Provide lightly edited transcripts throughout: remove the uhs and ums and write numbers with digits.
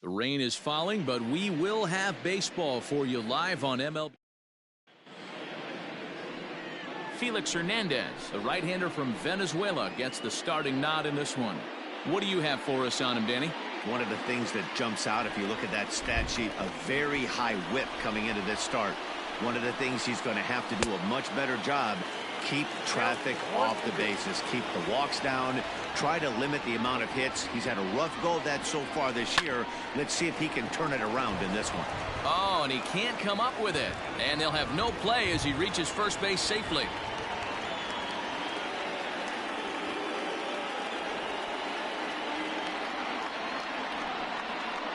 The rain is falling, but we will have baseball for you live on MLB. Felix Hernandez, the right-hander from Venezuela, gets the starting nod in this one. What do you have for us on him, Danny? One of the things that jumps out if you look at that stat sheet, a very high whip coming into this start. One of the things he's going to have to do a much better job, keep traffic off the bases, keep the walks down, try to limit the amount of hits. He's had a rough go of that so far this year. Let's see if he can turn it around in this one. Oh, and he can't come up with it. And they'll have no play as he reaches first base safely.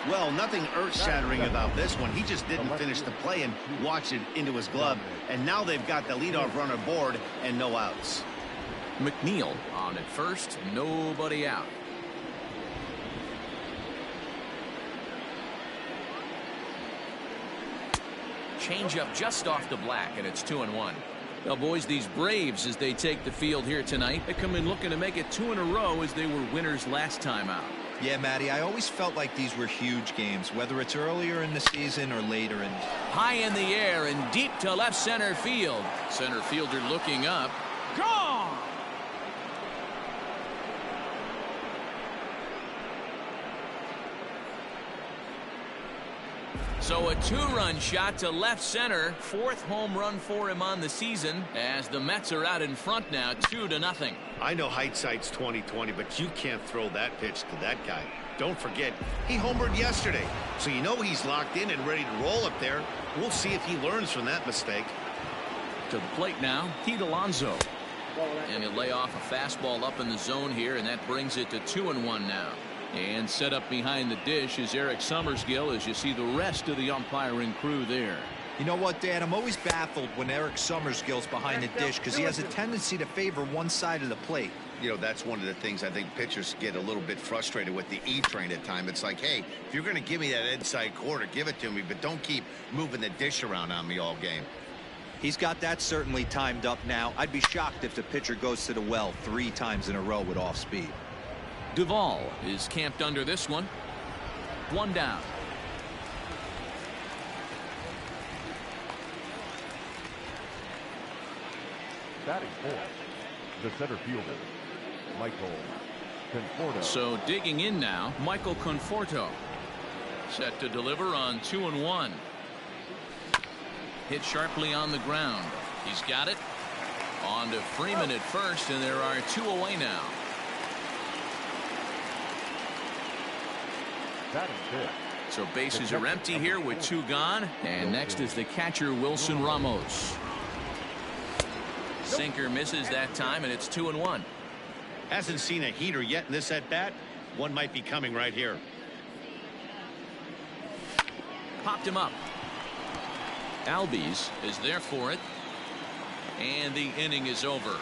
Well, nothing earth-shattering about this one. He just didn't finish the play and watched it into his glove. And now they've got the leadoff runner aboard and no outs. McNeil on at first, nobody out. Changeup just off the black, and it's 2-1. Well, boys, these Braves, as they take the field here tonight, they come in looking to make it 2 in a row as they were winners last time out. Yeah, Matty, I always felt like these were huge games, whether it's earlier in the season or later in. High in the air and deep to left center field. Center fielder looking up. Gone! So a 2-run shot to left center. 4th home run for him on the season as the Mets are out in front now 2-0. I know hindsight's 20/20, but you can't throw that pitch to that guy. Don't forget, he homered yesterday, so you know he's locked in and ready to roll up there. We'll see if he learns from that mistake. To the plate now, Pete Alonso. And he'll lay off a fastball up in the zone here, and that brings it to 2-1 now. And set up behind the dish is Eric Summersgill as you see the rest of the umpiring crew there. You know what, Dan? I'm always baffled when Eric Summersgill's behind the dish because he has a tendency to favor one side of the plate. You know, that's one of the things I think pitchers get a little bit frustrated with the E-train at times. It's like, hey, if you're going to give me that inside corner, give it to me, but don't keep moving the dish around on me all game. He's got that certainly timed up now. I'd be shocked if the pitcher goes to the well 3 times in a row with off speed. Duvall is camped under this one. 1 down. Batting fourth, the center fielder, Michael Conforto. So digging in now, Michael Conforto. Set to deliver on 2-1. Hit sharply on the ground. He's got it. On to Freeman at first, and there are 2 away now. So bases are empty here with 2 gone. And next is the catcher, Wilson Ramos. Sinker misses that time, and it's 2-1. Hasn't seen a heater yet in this at-bat. One might be coming right here. Popped him up. Albies is there for it. And the inning is over.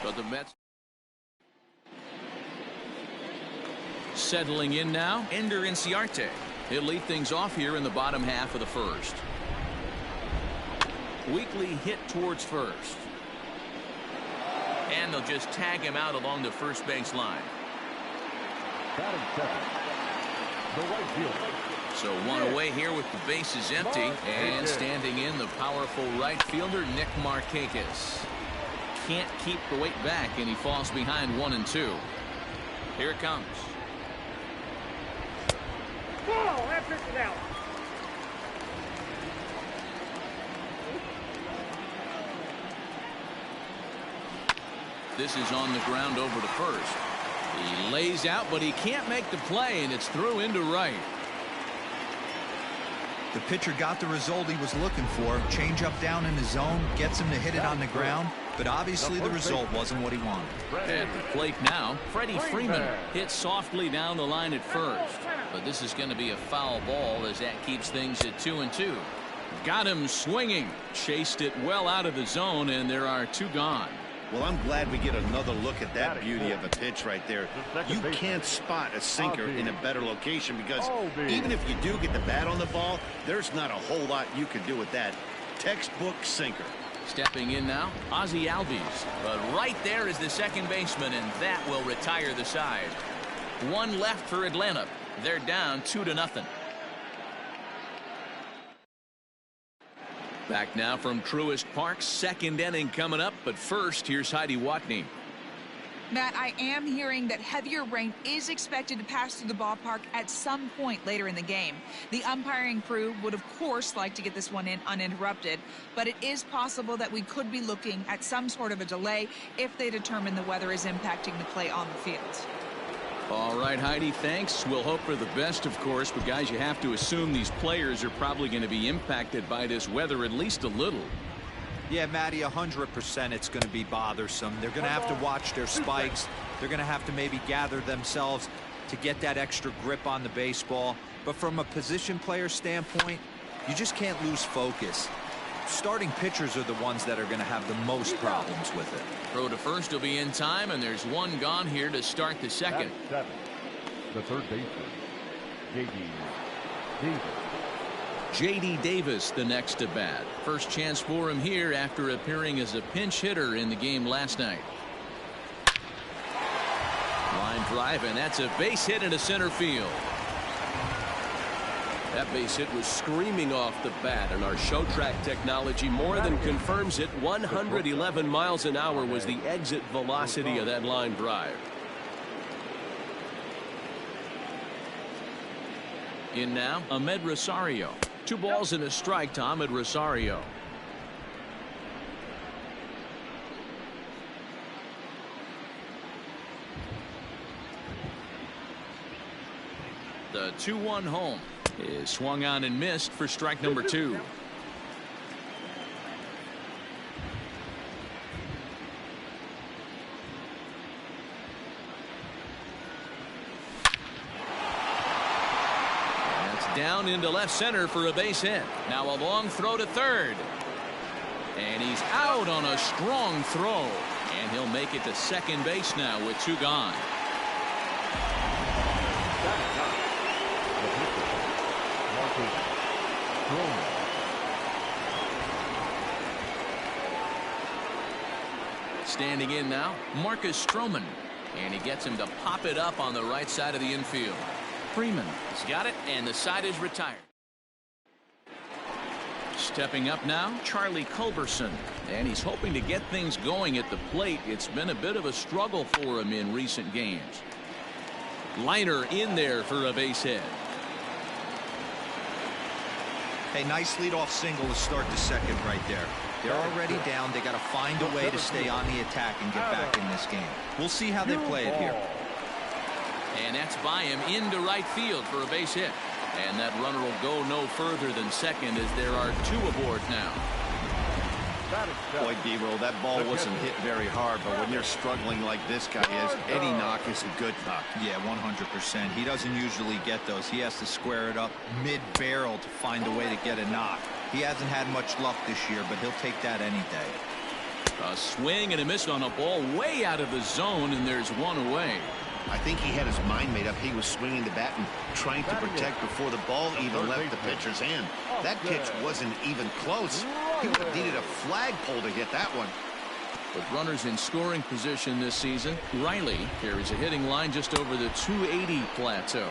But the Mets settling in now. Ender Inciarte. He'll lead things off here in the bottom half of the first. Weekly hit towards first. And they'll just tag him out along the first base line. Batting second, the right fielder. So 1 away here with the bases empty. And standing in, the powerful right fielder, Nick Markakis. Can't keep the weight back, and he falls behind 1 and 2. Here it comes. Whoa, that pitch is out. This is on the ground over to first. He lays out, but he can't make the play, and it's through into right. The pitcher got the result he was looking for. Change up down in the zone, gets him to hit it on the ground, but obviously the result wasn't what he wanted. At the plate now, Freddie Freeman hits softly down the line at first. But this is going to be a foul ball as that keeps things at 2-2. Got him swinging. Chased it well out of the zone, and there are 2 gone. Well, I'm glad we get another look at that beauty of a pitch right there. You can't spot a sinker in a better location because even if you do get the bat on the ball, there's not a whole lot you can do with that. Textbook sinker. Stepping in now, Ozzie Albies. But right there is the second baseman, and that will retire the side. One left for Atlanta. They're down 2-0. Back now from Truist Park. Second inning coming up. But first, here's Heidi Watney. Matt, I am hearing that heavier rain is expected to pass through the ballpark at some point later in the game. The umpiring crew would, of course, like to get this one in uninterrupted, but it is possible that we could be looking at some sort of a delay if they determine the weather is impacting the play on the field. All right, Heidi, thanks. We'll hope for the best, of course, but guys, you have to assume these players are probably going to be impacted by this weather at least a little. Yeah, Matty, 100% it's going to be bothersome. They're going to have to watch their spikes. They're going to have to maybe gather themselves to get that extra grip on the baseball. But from a position player standpoint, you just can't lose focus. Starting pitchers are the ones that are going to have the most problems with it. Throw to first will be in time, and there's one gone here to start the second. Batting 7, the third baseman, J.D. Davis. J.D. Davis the next to bat. First chance for him here after appearing as a pinch hitter in the game last night. Line drive, and that's a base hit into center field. That base hit was screaming off the bat, and our show track technology more than confirms it. 111 miles an hour was the exit velocity of that line drive. In now, Ahmed Rosario. 2 balls and a strike to Ahmed Rosario. The 2-1 home is swung on and missed for strike number 2. Down into left center for a base hit. Now a long throw to third. And he's out on a strong throw. And he'll make it to second base now with 2 gone. Standing in now, Marcus Stroman. And he gets him to pop it up on the right side of the infield. Freeman has got it, and the side is retired. Stepping up now, Charlie Culberson, and he's hoping to get things going at the plate. It's been a bit of a struggle for him in recent games. Liner in there for a base hit. Hey, nice leadoff single to start the second right there. They're already down. They got to find a way to stay on the attack and get back in this game. We'll see how they play it here. And that's by him into right field for a base hit. And that runner will go no further than second as there are 2 aboard now. Boy, D-Roll, that ball wasn't hit very hard, but when you're struggling like this guy is, any knock is a good knock. Yeah, 100%. He doesn't usually get those. He has to square it up mid-barrel to find a way to get a knock. He hasn't had much luck this year, but he'll take that any day. A swing and a miss on a ball way out of the zone, and there's one away. I think he had his mind made up. He was swinging the bat and trying to protect before the ball even left the pitcher's hand. That pitch wasn't even close. He would have needed a flagpole to hit that one. With runners in scoring position this season, Riley carries a hitting line just over the 280 plateau.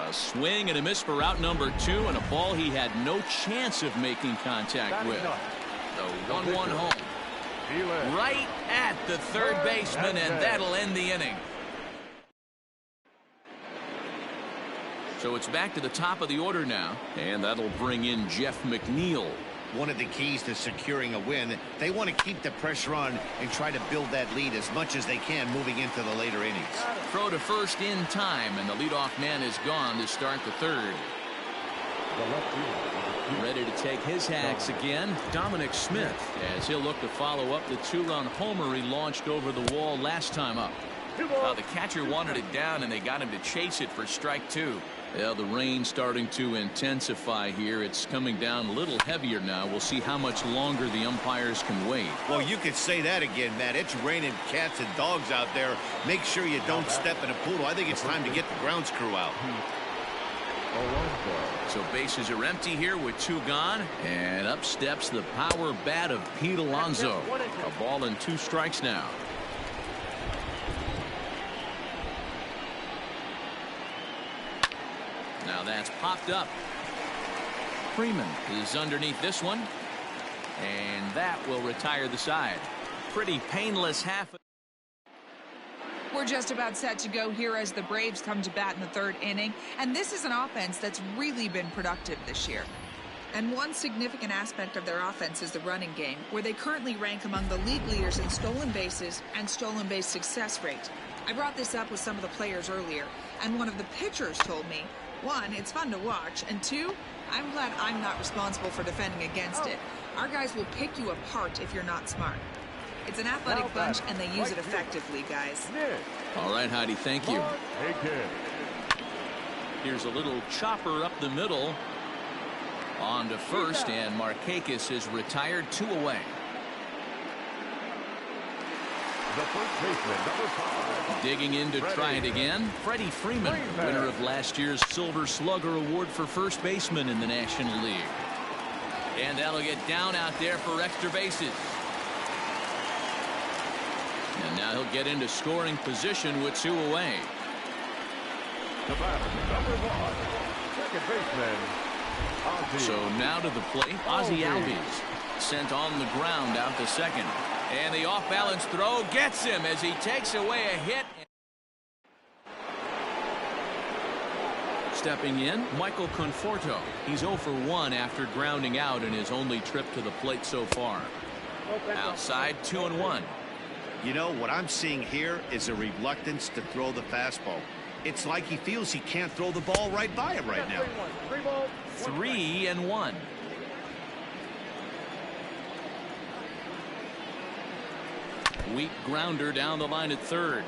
A swing and a miss for out number 2, and a ball he had no chance of making contact with. The 1-1 home. Right at the third baseman, and that'll end the inning. So it's back to the top of the order now, and that'll bring in Jeff McNeil. One of the keys to securing a win, they want to keep the pressure on and try to build that lead as much as they can moving into the later innings. Throw to first in time, and the leadoff man is gone to start the third. Ready to take his hacks again, Dominic Smith, as he'll look to follow up the 2-run homer he launched over the wall last time up. The catcher wanted it down, and they got him to chase it for strike 2. Yeah, the rain starting to intensify here. It's coming down a little heavier now. We'll see how much longer the umpires can wait. Well, you could say that again, Matt. It's raining cats and dogs out there. Make sure you don't step in a poodle. I think it's time to get the grounds crew out. So bases are empty here with 2 gone. And up steps the power bat of Pete Alonso. A ball and 2 strikes now. it's popped up. Freeman is underneath this one. And that will retire the side. Pretty painless half. We're just about set to go here as the Braves come to bat in the third inning. And this is an offense that's really been productive this year. And one significant aspect of their offense is the running game, where they currently rank among the league leaders in stolen bases and stolen base success rate. I brought this up with some of the players earlier, and one of the pitchers told me, 1, it's fun to watch, and 2, I'm glad I'm not responsible for defending against it. Our guys will pick you apart if you're not smart. It's an athletic bunch, and they use it effectively, guys. All right, Heidi, thank you. Here's a little chopper up the middle. On to first, and Markakis is retired, 2 away. The first baseman, number 5. Digging in to try it again, Freddie Freeman, winner of last year's Silver Slugger Award for first baseman in the National League. And that'll get down out there for extra bases. And now he'll get into scoring position with 2 away. The batter, number 1, second baseman, Ozzie. So now to the plate, Ozzie Albies sent on the ground out to second. And the off-balance throw gets him as he takes away a hit. Stepping in, Michael Conforto. He's 0 for 1 after grounding out in his only trip to the plate so far. Outside, 2-1. You know, what I'm seeing here is a reluctance to throw the fastball. It's like he feels he can't throw the ball right by him right now. 3-1. Weak grounder down the line at third.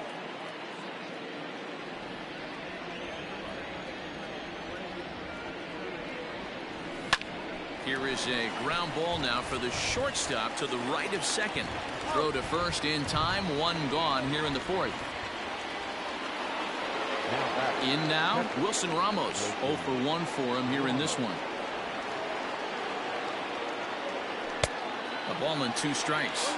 Here is a ground ball now for the shortstop to the right of second. Throw to first in time, 1 gone here in the 4th. In now, Wilson Ramos, 0 for 1 for him here in this one. A ball and 2 strikes.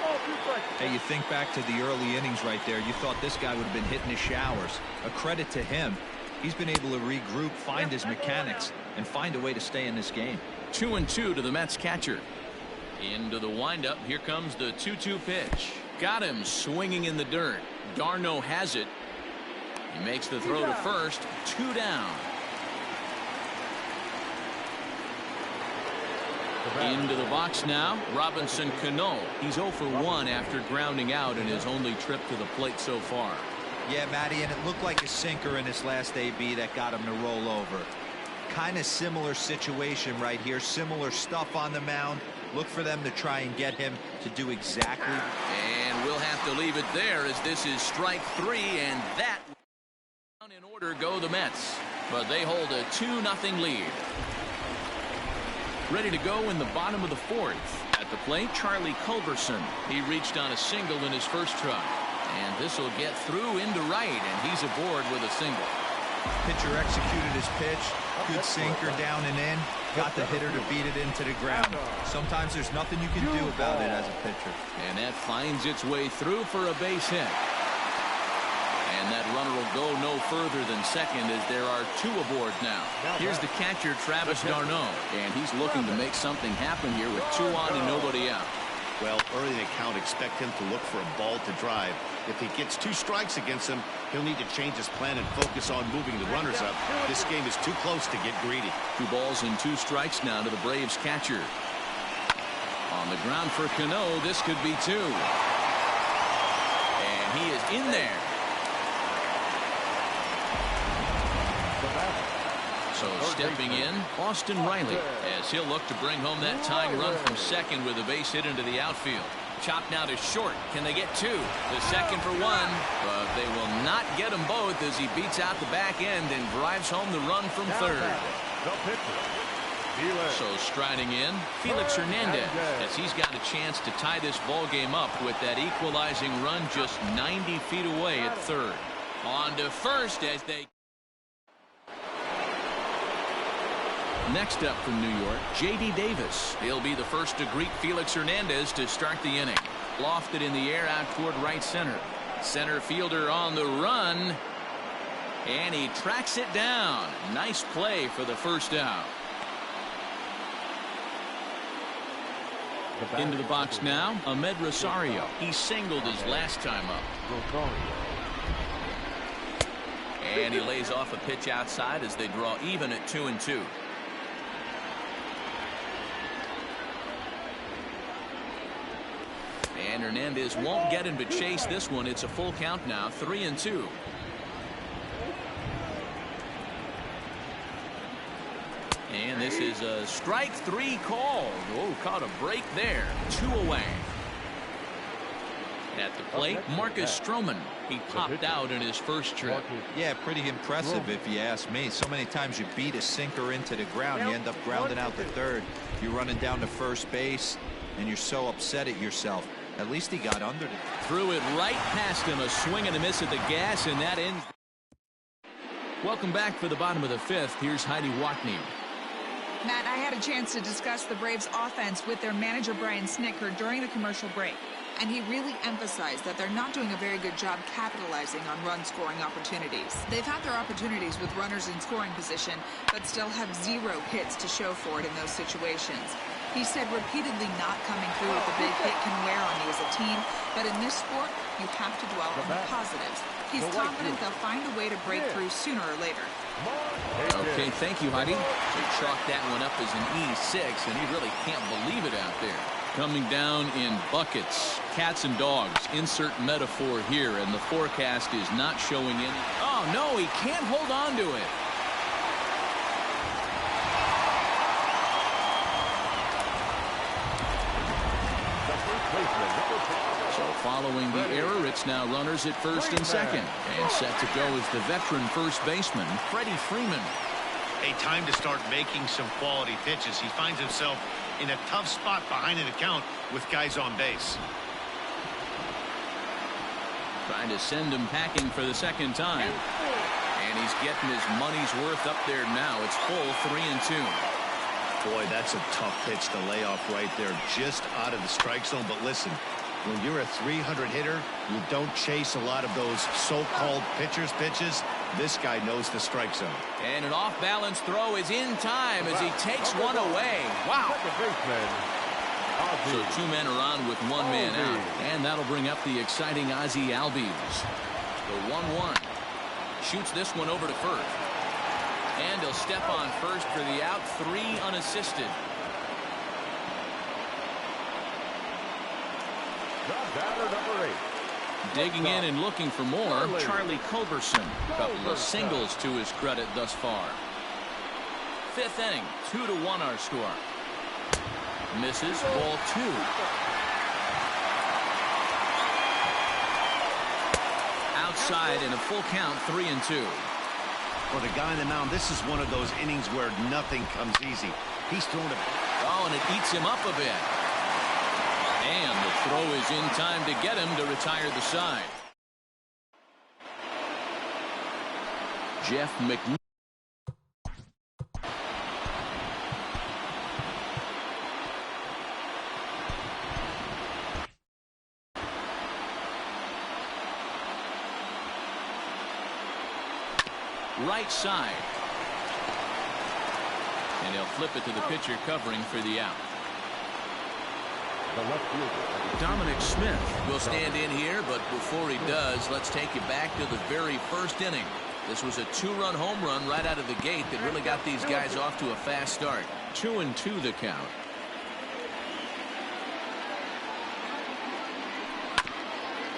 Hey, you think back to the early innings right there. You thought this guy would have been hitting his showers. A credit to him. He's been able to regroup, find his mechanics, and find a way to stay in this game. 2-2 to the Mets catcher. Into the windup. Here comes the 2-2 pitch. Got him swinging in the dirt. Darno has it. He makes the throw to first. 2 down. Into the box now, Robinson Cano. He's 0 for 1 after grounding out in his only trip to the plate so far. Yeah, Matty, and it looked like a sinker in his last AB that got him to roll over. Kind of similar situation right here. Similar stuff on the mound. Look for them to try and get him to do exactly. And we'll have to leave it there as this is strike 3, and that in order go the Mets. But they hold a 2-0 lead. Ready to go in the bottom of the 4th. At the plate, Charlie Culberson. He reached on a single in his first try. And this will get through into right, and he's aboard with a single. Pitcher executed his pitch. Good sinker down and in. Got the hitter to beat it into the ground. Sometimes there's nothing you can do about it as a pitcher. And that finds its way through for a base hit. And that runner will go no further than second as there are 2 aboard now. Here's the catcher, Travis d'Arnaud. And he's looking to make something happen here with 2 on and nobody out. Well, early in the count, expect him to look for a ball to drive. If he gets 2 strikes against him, he'll need to change his plan and focus on moving the runners up. This game is too close to get greedy. 2 balls and 2 strikes now to the Braves catcher. On the ground for Cano, this could be 2. And he is in there. So stepping in, Austin Riley, as he'll look to bring home that tying run from second with a base hit into the outfield. Chopped now to short. Can they get 2? The second for 1, but they will not get them both as he beats out the back end and drives home the run from third. So striding in, Felix Hernandez, as he's got a chance to tie this ball game up with that equalizing run just 90 feet away at third. On to first as they... Next up from New York, J.D. Davis. He'll be the first to greet Felix Hernandez to start the inning. Lofted in the air out toward right center. Center fielder on the run. And he tracks it down. Nice play for the first down. Into the box now, Ahmed Rosario. He singled his last time up. And he lays off a pitch outside as they draw even at 2-2. And Hernandez won't get him to chase this one. It's a full count now, 3-2. And this is a strike three call. Oh, caught a break there. 2 away. At the plate, Marcus Stroman. He popped out in his first trip. Yeah, pretty impressive if you ask me. So many times you beat a sinker into the ground, you end up grounding out to third. You're running down to first base, and you're so upset at yourself. At least he got under it. Threw it right past him. A swing and a miss at the gas, and that ends. Welcome back for the bottom of the 5th. Here's Heidi Watney. Matt, I had a chance to discuss the Braves offense with their manager Brian Snitker during the commercial break, and he really emphasized that they're not doing a very good job capitalizing on run-scoring opportunities. They've had their opportunities with runners in scoring position, but still have 0 hits to show for it in those situations. He said repeatedly not coming through with a big hit can wear on you as a team, but in this sport, you have to dwell on the positives. He's confident they'll find a way to break through sooner or later. Okay, thank you, Heidi. They chalked that one up as an E6, and he really can't believe it out there. Coming down in buckets, cats and dogs. Insert metaphor here, and the forecast is not showing any. Oh, no, he can't hold on to it. So following the error, it's now runners at first and second. And set to go is the veteran first baseman, Freddie Freeman. A time to start making some quality pitches. He finds himself in a tough spot behind an account with guys on base. Trying to send him packing for the second time. And he's getting his money's worth up there now. It's full 3-2. Boy, that's a tough pitch to lay off right there, just out of the strike zone. But listen, when you're a 300 hitter, you don't chase a lot of those so-called pitchers' pitches. This guy knows the strike zone. And an off-balance throw is in time as he takes one away. Wow. So 2 men are on with 1 man out. And that'll bring up the exciting Ozzie Albies. The 1-1. Shoots this one over to first. And he'll step on first for the out. 3 unassisted. Digging in and looking for more, Charlie Culberson. A couple of singles to his credit thus far. 5th inning, 2-1 our score. Misses, ball 2. Outside in a full count, 3-2. For the guy on the mound, this is one of those innings where nothing comes easy. He's thrown it. Oh, and it eats him up a bit. And the throw is in time to get him to retire the side. Jeff McNeil. Right side. And he'll flip it to the pitcher covering for the out. Dominic Smith will stand in here, but before he does, let's take you back to the very first inning. This was a 2-run home run right out of the gate that really got these guys off to a fast start. 2-2 the count.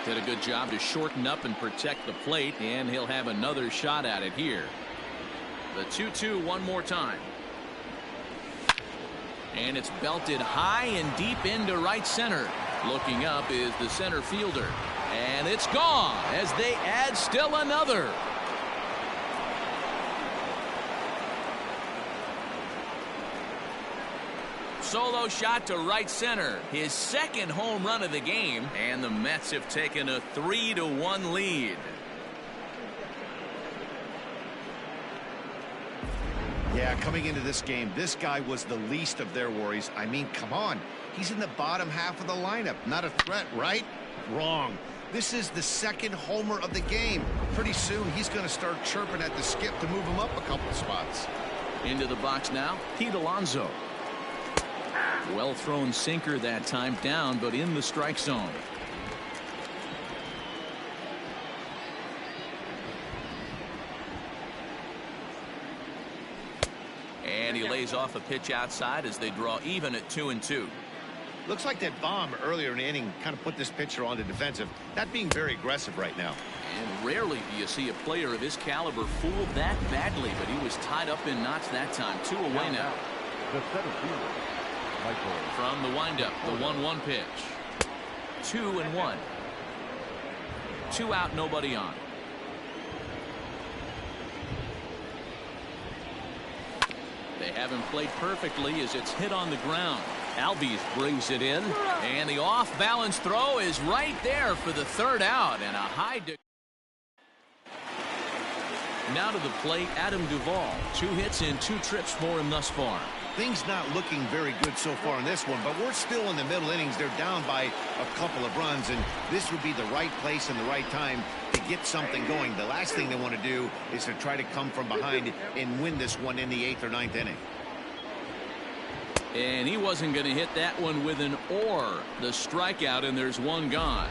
Did a good job to shorten up and protect the plate, and he'll have another shot at it here. The 2-2 one more time. And it's belted high and deep into right center. Looking up is the center fielder. And it's gone as they add still another. Solo shot to right center. His second home run of the game. And the Mets have taken a 3-1 lead. Yeah, coming into this game, this guy was the least of their worries. I mean, come on. He's in the bottom half of the lineup. Not a threat, right? Wrong. This is the second homer of the game. Pretty soon, he's going to start chirping at the skip to move him up a couple spots. Into the box now, Pete Alonso. Well thrown sinker that time, down, but in the strike zone. And he lays off a pitch outside as they draw even at 2-2. Looks like that bomb earlier in the inning kind of put this pitcher on the defensive. Not being very aggressive right now. And rarely do you see a player of his caliber fooled that badly, but he was tied up in knots that time. 2 away now. The center fielder, Michael. From the windup, the 1-1 pitch. 2-1. 2 out, nobody on. They haven't played perfectly as it's hit on the ground. Albies brings it in. And the off-balance throw is right there for the 3rd out, and a high. Now to the plate, Adam Duvall. 2 hits and 2 trips for him thus far. Things not looking very good so far in this one, but we're still in the middle innings. They're down by a couple of runs, and this would be the right place and the right time to get something going. The last thing they want to do is to try to come from behind and win this one in the 8th or 9th inning. And he wasn't going to hit that one with an or. The strikeout, and there's 1 gone.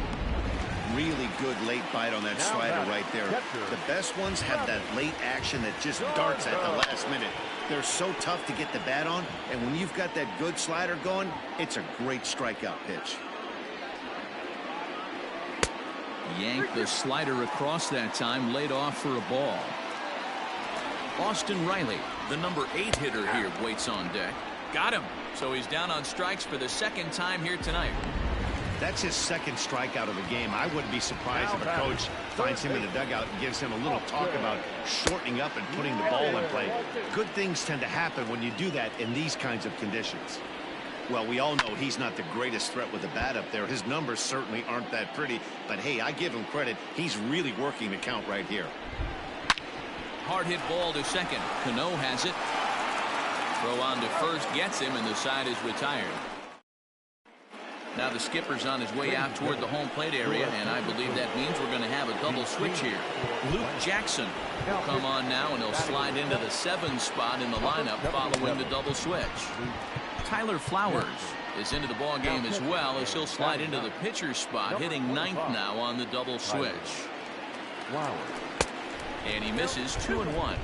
Really good late bite on that slider right there. The best ones have that late action that just darts at the last minute. They're so tough to get the bat on, and when you've got that good slider going, it's a great strikeout pitch. Yanked the slider across that time, laid off for a ball. Austin Riley, the number 8 hitter here, waits on deck. Got him. So he's down on strikes for the 2nd time here tonight. That's his 2nd strikeout of the game. I wouldn't be surprised if a coach finds him in the dugout and gives him a little talk about shortening up and putting the ball in play. Good things tend to happen when you do that in these kinds of conditions. Well, we all know he's not the greatest threat with the bat up there. His numbers certainly aren't that pretty. But, hey, I give him credit. He's really working the count right here. Hard hit ball to second. Cano has it. Throw on to first gets him, and the side is retired. Now the skipper's on his way out toward the home plate area, and I believe that means we're going to have a double switch here. Luke Jackson will come on now, and he'll slide into the 7 spot in the lineup following the double switch. Tyler Flowers is into the ball game as well, as he'll slide into the pitcher's spot, hitting 9th now on the double switch. And he misses 2-1.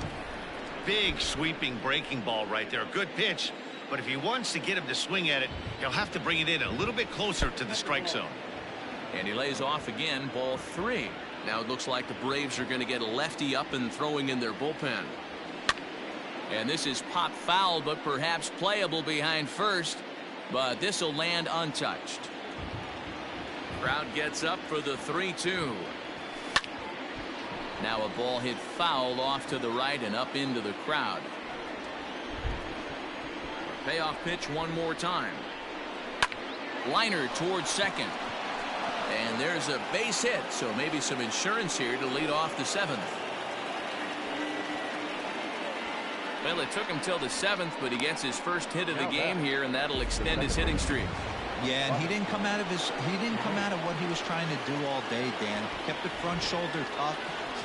Big sweeping breaking ball right there. Good pitch. But if he wants to get him to swing at it, he'll have to bring it in a little bit closer to the strike zone. And he lays off again, ball 3. Now it looks like the Braves are going to get a lefty up and throwing in their bullpen. And this is pop foul, but perhaps playable behind first. But this will land untouched. Crowd gets up for the 3-2. Now a ball hit foul off to the right and up into the crowd. Payoff pitch one more time. Liner towards second. And there's a base hit, so maybe some insurance here to lead off the 7th. Well, it took him till the 7th, but he gets his first hit of the game here, and that'll extend his hitting streak. Yeah, and he didn't come out of what he was trying to do all day, Dan. Kept the front shoulder up,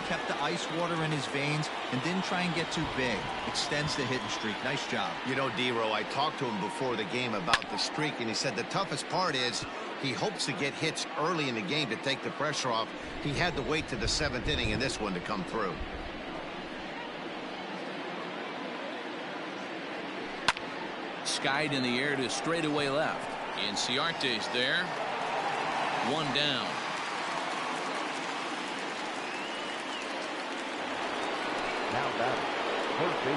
kept the ice water in his veins, and didn't try and get too big. Extends the hitting streak. Nice job. You know, D-Row, I talked to him before the game about the streak, and he said the toughest part is he hopes to get hits early in the game to take the pressure off. He had to wait to the 7th inning in this one to come through. Skied in the air to straightaway left. Inciarte's there. 1 down.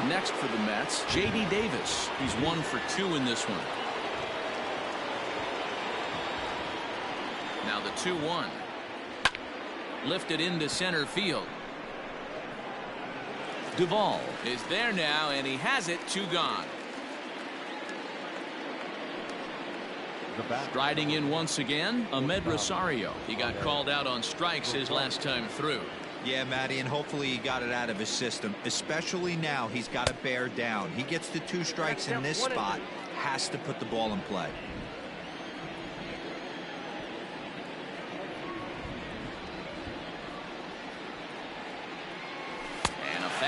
Next for the Mets, J.D. Davis. He's 1 for 2 in this one. Now the 2-1. Lifted into center field. Duvall is there now, and he has it. 2 gone. Striding in once again, Ahmed Rosario. He got called out on strikes his last time through. Yeah, Matty, and hopefully he got it out of his system. Especially now, he's got to bear down. He gets the 2 strikes in this spot. Has to put the ball in play.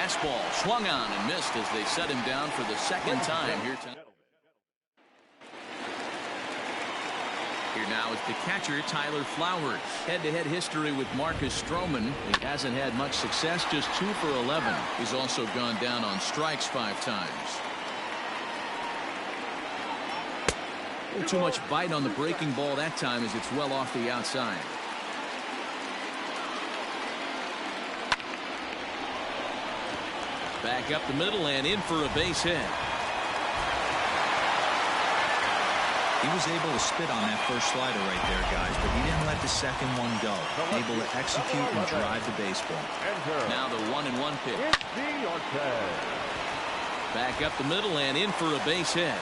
fastball swung on and missed as they set him down for the second time here tonight. Here now is the catcher, Tyler Flowers. Head-to-head history with Marcus Stroman. He hasn't had much success, just 2 for 11. He's also gone down on strikes 5 times. A little too much bite on the breaking ball that time as it's well off the outside. Back up the middle and in for a base hit. He was able to spit on that first slider right there, guys, but he didn't let the second one go. Able to execute and drive the baseball. Now the 1-1 pitch. Back up the middle and in for a base hit.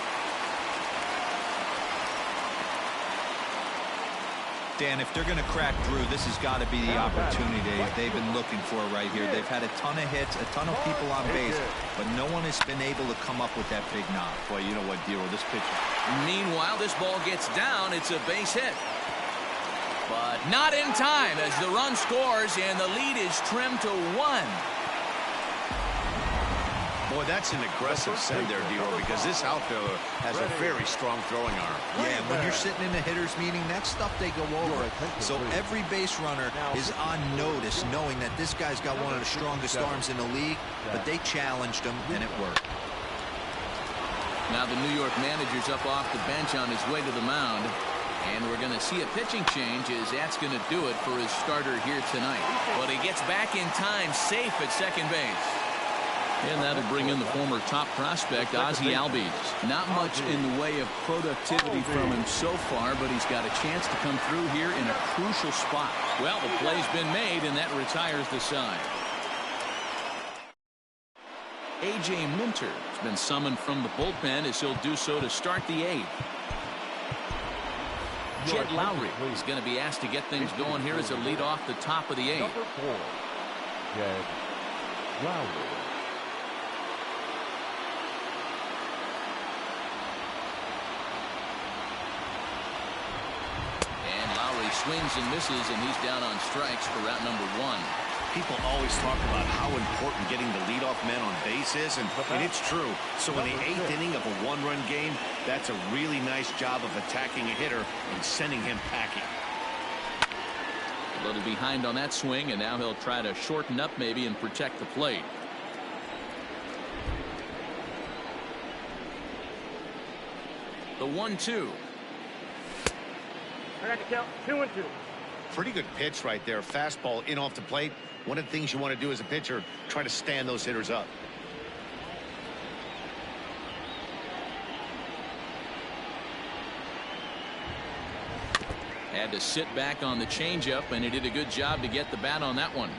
Dan, if they're going to crack Drew, this has got to be the opportunity they've been looking for right here. They've had a ton of hits, a ton of people on base, but no one has been able to come up with that big knock. Boy, you know what, Dero, this pitch. Meanwhile, this ball gets down. It's a base hit. But not in time as the run scores and the lead is trimmed to 1. Boy, that's an aggressive send there, Dero, because this outfielder has a very strong throwing arm. Yeah, when you're sitting in a hitter's meeting, that's stuff they go over. So every base runner is on notice, knowing that this guy's got one of the strongest arms in the league, but they challenged him, and it worked. Now the New York manager's up off the bench on his way to the mound. And we're going to see a pitching change as that's going to do it for his starter here tonight. But he gets back in time, safe at second base. And that'll bring in the former top prospect, Ozzie Albies. Not much in the way of productivity from him so far, but he's got a chance to come through here in a crucial spot. Well, the play's been made, and that retires the side. A.J. Minter has been summoned from the bullpen as he'll do so to start the 8th. Jed Lowry is going to be asked to get things going here as a lead off the top of the 8th. Number 4, Jed Lowry. Swings and misses, and he's down on strikes for route number 1. People always talk about how important getting the leadoff man on base is, and it's true. So in the 8th inning of a 1-run game, that's a really nice job of attacking a hitter and sending him packing. A little behind on that swing, and now he'll try to shorten up maybe and protect the plate. The 1-2. I got to count 2-2. Pretty good pitch right there. Fastball in off the plate. One of the things you want to do as a pitcher, try to stand those hitters up. Had to sit back on the changeup, and he did a good job to get the bat on that one.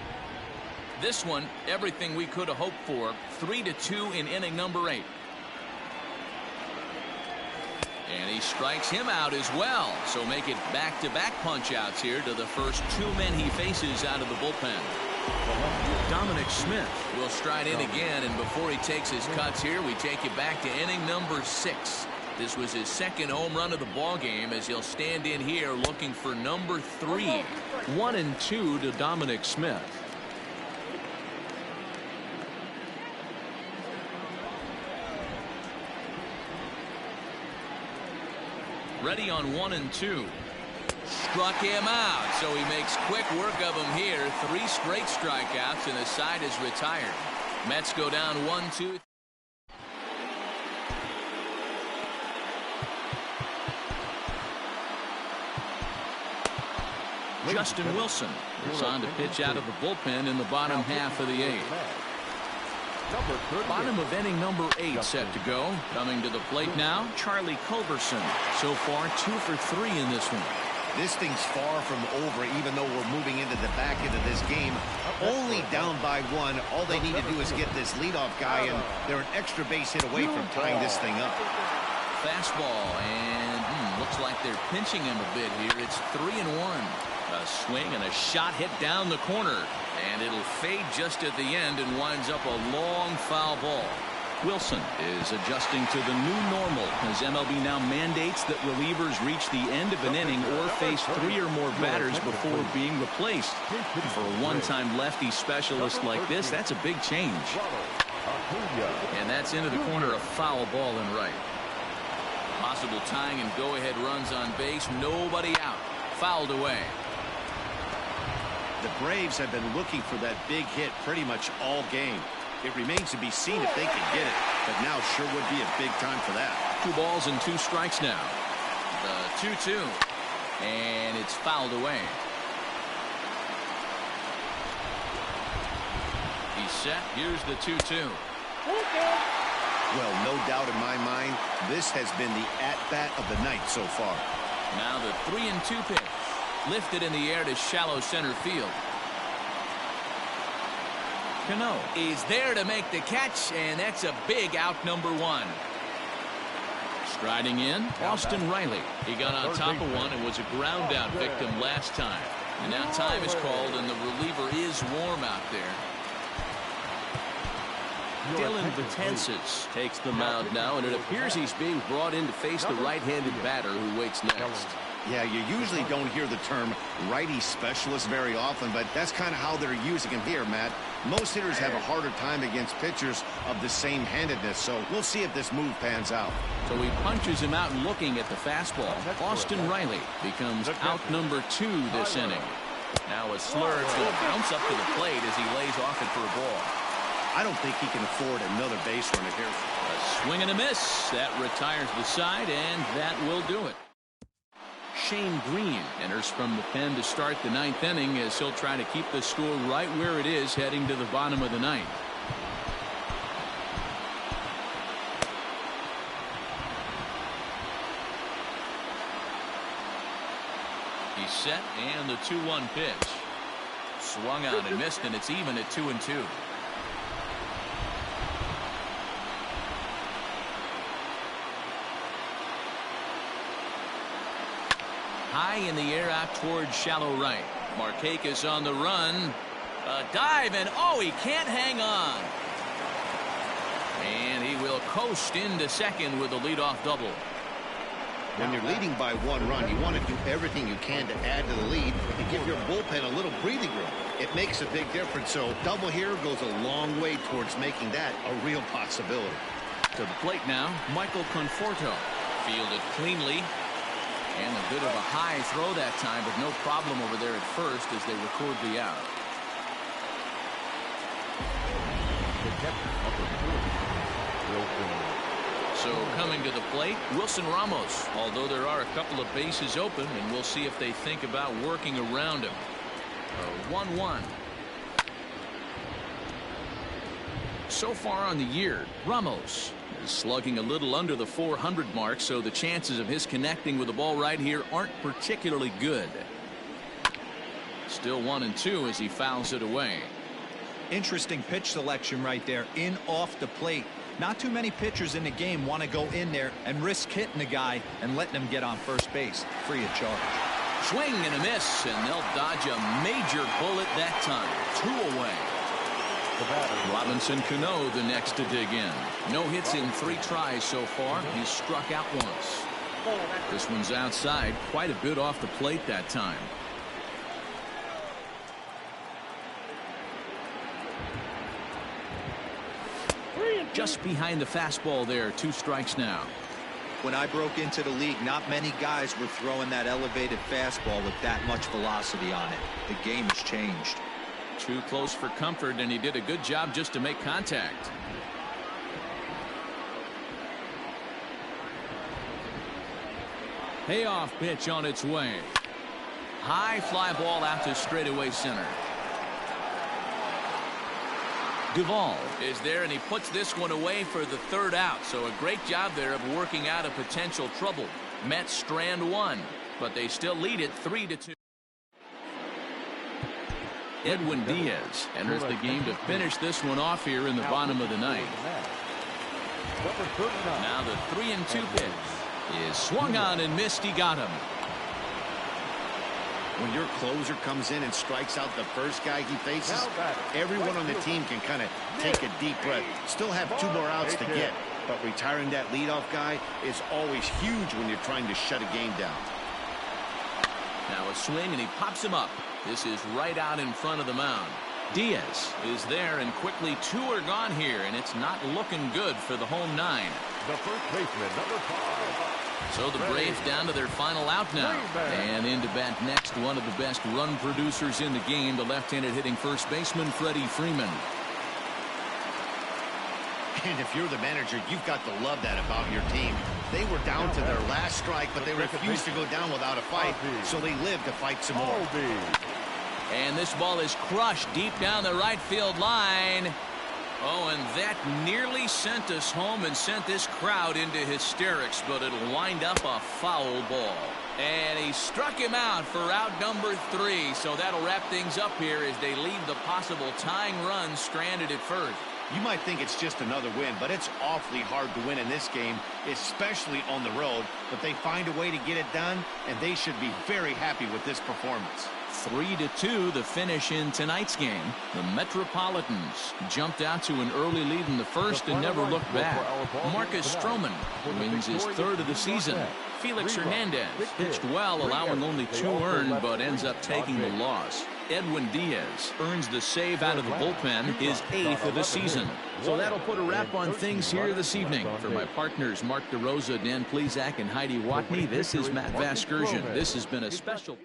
This one, everything we could have hoped for. 3-2 in inning number 8. And he strikes him out as well. So make it back-to-back punch-outs here to the first 2 men he faces out of the bullpen. Dominic Smith will stride in again, and before he takes his cuts here, we take you back to inning number 6. This was his second home run of the ball game as he'll stand in here looking for number 3. 1-2 to Dominic Smith. Ready on 1-2. Struck him out, so he makes quick work of him here. 3 straight strikeouts, and the side is retired. Mets go down 1-2. Justin Wilson is on to pitch out of the bullpen in the bottom half of the 8th. Bottom of inning number 8 set to go. Coming to the plate now, Charlie Culberson. So far 2 for 3 in this one. This thing's far from over, even though we're moving into the back end of this game. Only down by 1. All they need to do is get this leadoff guy, and they're an extra base hit away from tying this thing up. Fastball, and looks like they're pinching him a bit here. It's 3-1. A swing and a shot hit down the corner, and it'll fade just at the end and winds up a long foul ball. Wilson is adjusting to the new normal as MLB now mandates that relievers reach the end of an inning or face 3 or more batters before being replaced. For a one-time lefty specialist like this, that's a big change. And that's into the corner, a foul ball in right. Possible tying and go-ahead runs on base. Nobody out. Fouled away. The Braves have been looking for that big hit pretty much all game. It remains to be seen if they can get it, but now sure would be a big time for that. 2 balls and 2 strikes now. The 2-2. And it's fouled away. He's set. Here's the 2-2. Well, no doubt in my mind, this has been the at-bat of the night so far. Now the 3-2 pitch. Lifted in the air to shallow center field. Cano is there to make the catch, and that's a big out, number 1. Striding in, Austin Riley. He got on top of one and was a ground out victim last time. And now time is called, and the reliever is warm out there. Dylan Betances takes the mound now, and it appears he's being brought in to face the right-handed batter who waits next. Yeah, you usually don't hear the term righty specialist very often, but that's kind of how they're using him here, Matt. Most hitters have a harder time against pitchers of the same handedness, so we'll see if this move pans out. So he punches him out looking at the fastball. Austin Riley becomes out number 2 this inning. Now a slurve going to bounce up to the plate as he lays off it for a ball. I don't think he can afford another base runner here. A swing and a miss. That retires the side, and that will do it. Shane Green enters from the pen to start the 9th inning as he'll try to keep the score right where it is heading to the bottom of the 9th. He's set, and the 2-1 pitch. Swung out and missed, and it's even at 2-2. High in the air out towards shallow right. Markakis on the run. A dive, and oh, he can't hang on. And he will coast into second with a leadoff double. When you're leading by 1 run, you want to do everything you can to add to the lead and give your bullpen a little breathing room. It makes a big difference, so double here goes a long way towards making that a real possibility. To the plate now, Michael Conforto. Fielded cleanly. And a bit of a high throw that time, but no problem over there at first as they record the out. So coming to the plate, Wilson Ramos, although there are a couple of bases open, and we'll see if they think about working around him. 1-1. So far on the year, Ramos is slugging a little under the 400 mark, so the chances of his connecting with the ball right here aren't particularly good. Still 1-2 as he fouls it away. Interesting pitch selection right there, in off the plate. Not too many pitchers in the game want to go in there and risk hitting the guy and letting him get on first base free of charge. Swing and a miss, and they'll dodge a major bullet that time. 2 away. Robinson Cano the next to dig in. No hits in 3 tries so far. He's struck out once. This one's outside, quite a bit off the plate that time. Just behind the fastball there. 2 strikes now. When I broke into the league, not many guys were throwing that elevated fastball with that much velocity on it. The game has changed. Too close for comfort, and he did a good job just to make contact. Payoff pitch on its way. High fly ball out to straightaway center. Duvall is there, and he puts this one away for the 3rd out. So a great job there of working out a potential trouble. Mets strand 1, but they still lead it 3-2. Edwin Diaz enters the game to finish this one off here in the bottom of the 9th. Now the 3-2 pitch is swung on and missed. He got him. When your closer comes in and strikes out the first guy he faces, everyone on the team can kind of take a deep breath. Still have 2 more outs to get, but retiring that leadoff guy is always huge when you're trying to shut a game down. Now a swing, and he pops him up. This is right out in front of the mound. Diaz is there, and quickly 2 are gone here, and it's not looking good for the home 9. The first baseman, number 5. So the Braves down to their final out now. And into bat next, one of the best run producers in the game, the left-handed hitting first baseman, Freddie Freeman. And if you're the manager, you've got to love that about your team. They were down to their last strike, but they refused to go down without a fight, so they lived to fight some more. And this ball is crushed deep down the right field line. Oh, and that nearly sent us home and sent this crowd into hysterics, but it'll wind up a foul ball. And he struck him out for out number 3, so that'll wrap things up here as they leave the possible tying run stranded at first. You might think it's just another win, but it's awfully hard to win in this game, especially on the road. But they find a way to get it done, and they should be very happy with this performance. 3-2 the finish in tonight's game. The Metropolitans jumped out to an early lead in the first and never looked back. Marcus Stroman wins his 3rd of the season. Felix Hernandez pitched well, allowing only 2 earned, but ends up taking the loss. Edwin Diaz earns the save out of the bullpen, his 8th of the season. So that'll put a wrap on things here this evening. For my partners Mark DeRosa, Dan Plesac, and Heidi Watney, this is Matt Vasgersian. This has been a special